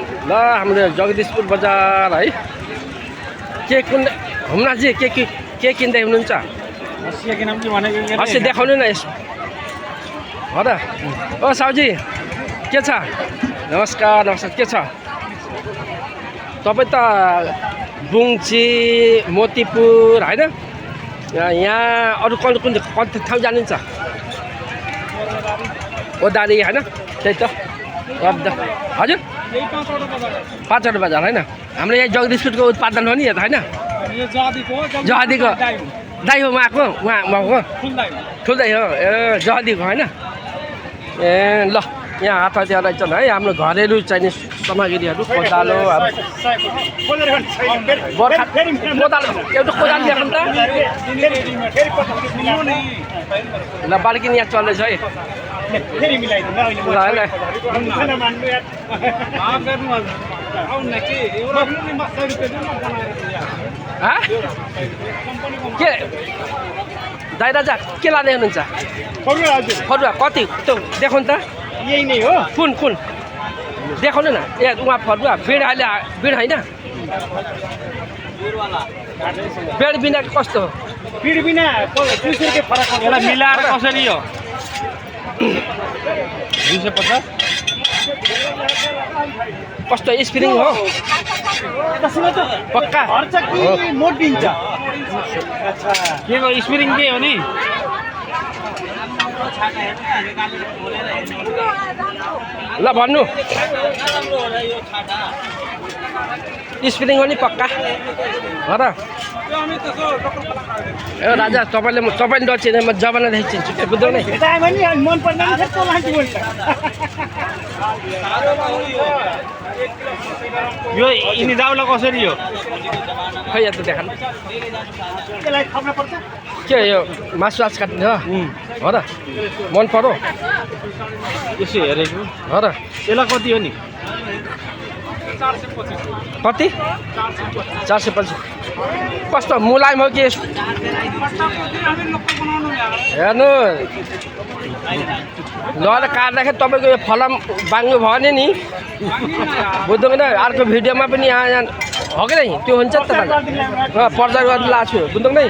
ल हाम्रो जगदीशपुर बजार है के कुन हुमनाजी के किन्दै हुनुहुन्छ हस्सी देखाउनु न यस हो त ओ साउजी के छ नमस्कार नमस्कार के छ तपाईँ त बुङची मोतीपुर होइन यहाँ अरू कुन ठाउँ जानुहुन्छ ओदारी होइन त्यही त हजुर 5वटा बजार होइन हाम्रो यहाँ जगदीशपुरको उत्पादन हो नि यो त होइन जहदीको दाइ हो उहाँको उहाँको ठुल्दै हो ए जहदीको होइन ए ल यहाँ हात हतियार रहेछन् है हाम्रो घरेलु चाहिने सामग्रीहरू कोदालो कोदालो एउटा कोदालो देखाउनु त ल बाल्किन यहाँ चल्दैछ है के दाइ राजा के लाँदै हुनुहुन्छ फरुवा कति त्यो देखाउनु त यही नै हो कुन देखाउनु न ए उहाँ फरुवा बिड अहिले बिड होइन बेड बिना कस्तो हो बिड बिना 200 रुपियाँ फरक होला मिलाएर कसरी हो 250 कस्तो स्प्रिङ हो पक्का खर्च कि मोड दिन्छ अच्छा के को स्प्रिङ के हो नि ल भन्नु स्प्रिङ हो नि पक्का हो र ए राजा तपाईँले नचिने म जमानादेखि चिन्छु के बुझ्नु नै मन पर्दैन यो यिनी दाउला कसरी हो खै यहाँ त देखाउनु के यो मासु आज काट्ने हो र मन पर्यो यसो हेरेको हो र यसलाई कति हो नि कति 450 कस्तो मुलायम हो कि हेर्नु लगेर काट्दाखेरि तपाईँको यो फलाम बाङ्गो भयो भने नि बुझ्नु कि अर्को भिडियोमा पनि यहाँ हो कि नै त्यो हुन्छ नि तपाईँलाई पर्दा गरेर लाएको छु बुझ्नु नै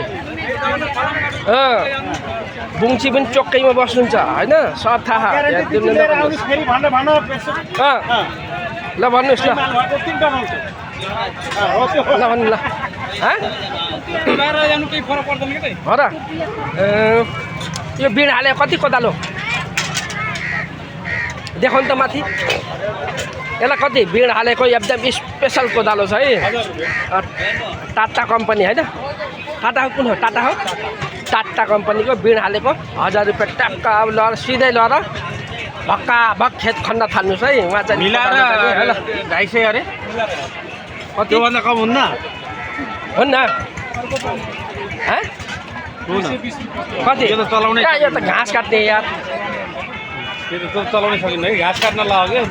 बुङची पनि चोक्कैमा बस्नुहुन्छ होइन सब थाहा ल भन्नुहोस् ल ल भन्नु ल हो र यो बिड हाले कति कोदालो देखाउनु त माथि यसलाई कति बिड हालेको एकदम स्पेसल कोदालो छ है टाटा कम्पनी होइन टाटा कुन हो टाटा हो टाटा कम्पनीको बिड हालेको 1000 रुपियाँ ट्याक्क अब लगेर सिधै लगेर भक्का भक खेत खन्न थाल्नुहोस् है उहाँ चाहिँ मिलाएर 250 अरे त्योभन्दा कम हुन्न हुन्न कति यो त चलाउनै यो त घाँस काट्ने यार त्यो त चलाउनै सकिन्न है घाँस काट्न लाग्यो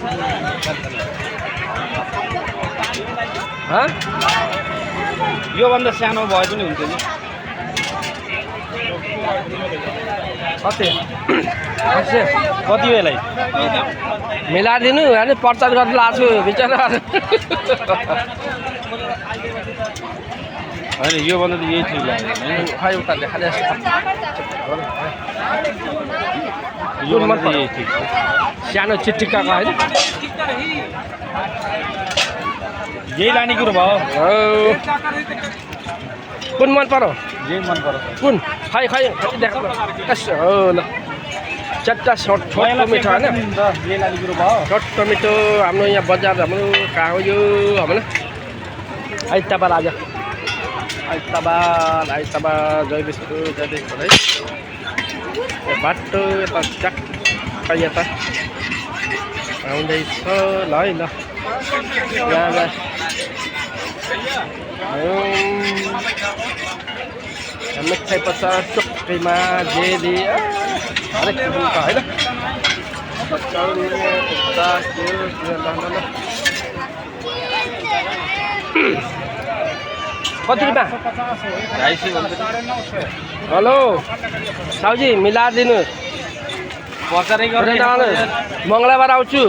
योभन्दा सानो भए पनि हुन्छ नि कति कति बेलाई मिलाइदिनु होइन प्रचार गरेर लाएको छु बिचरा होइन योभन्दा त यही ठिक लाग्यो खै उता देखाले योभन्दा त यही ठिक सानो चिट्टिकाको होइन यही लाने कुरो भयो कुन मन पर्यो यही मन पर्यो कुन खै देखाउनु यसो हो ल चट्टा छोटो मिठो होइन यही लाने कुरो भयो छोटो मिठो हाम्रो यहाँ बजार हाम्रो कहाँ हो यो होइन आइतबार आज आइतबार जगदीशपुर है बाटो यता ट्याक्क यता आउँदैछ ल है ल मिठाई पचास टोक्रीमा जेली हरेक किसिमको होइन कति रुपियाँ 250 हेलो साउजी मिलाइदिनु बजारै मङ्गलबार आउँछु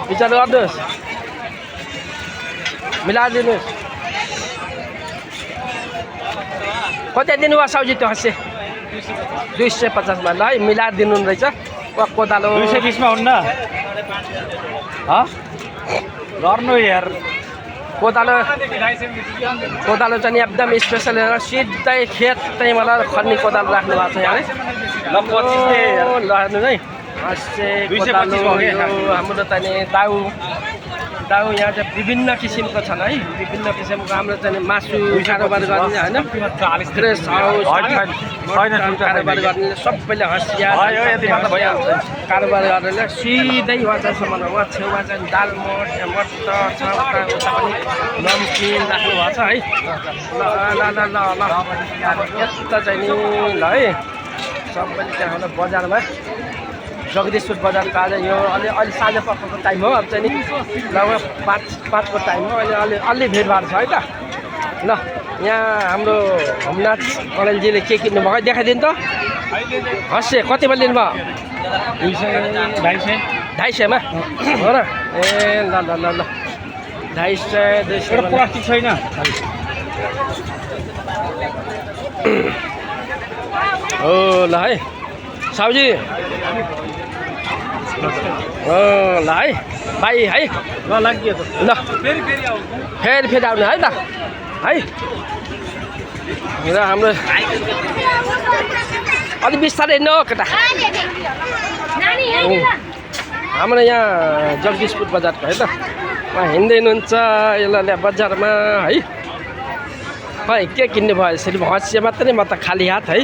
विचार गर्नुहोस् मिलाइदिनुहोस् कति दिनुभयो साउजी त्यो हँसे 250 मा ल है मिलाइदिनु रहेछ कोदालो 220 मा हुन्न गर्नु यार कोदालो चाहिँ एकदम स्पेसल सिधै खेत चाहिँ मलाई खन्ने कोदालो राख्नु भएको छ यहाँ ल 25 दे ल हेर्नु है हँसे कोदालो हाम्रो चाहिँ दाउ यहाँ चाहिँ विभिन्न किसिमको छन् है विभिन्न किसिमको हाम्रो चाहिँ मासु कारोबार गर्ने होइन फ्रेस हाउस कारोबार गर्ने सबैले हँसिया कारोबार गरेर सिधै वहाँसम्म उहाँ छेउमा चाहिँ दालमोट मटर छ उता पनि नमकिन राख्नु भएको छ है ल यता चाहिँ नि ल है सबैले त्यहाँ होला बजारमा जगदीशपुर बजारको आज यो अलि साँझ पखको टाइम हो अब चाहिँ नि लगभग 5 को टाइम हो अहिले अलि भिडभाड छ है त ल यहाँ हाम्रो होमनाथ कलेलजीले के किन्नु भयो देखाइदिनु त हँसे कतिमा लिनुभयो 250 मा हो र ए ल ल ल ल 250 प्लास्टिक छैन हो ल है साउजी ल है भाइ है ल लाग्यो त ल फेरि आउने है त है र हाम्रो अलि बिस्तारै हिँड्नु हो केटा हाम्रो यहाँ जगदीशपुर बजारको है त उहाँ हिँड्दै हुनुहुन्छ यसलाई बजारमा है खै के किन्ने भयो यसरी हँसिया मात्रै म त खाली हात है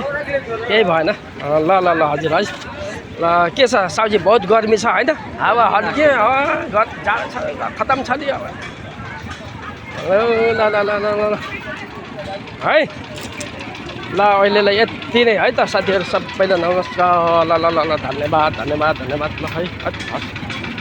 केही भएन ल ल ल हजुर है ल के छ साउजी बहुत गर्मी छ होइन हावा हल्के जाडो छ खतम छ नि अब ल ल ल ल ल है ल अहिलेलाई यति नै है त साथीहरू सबैलाई नमस्कार ल ल ल ल धन्यवाद ल है हस्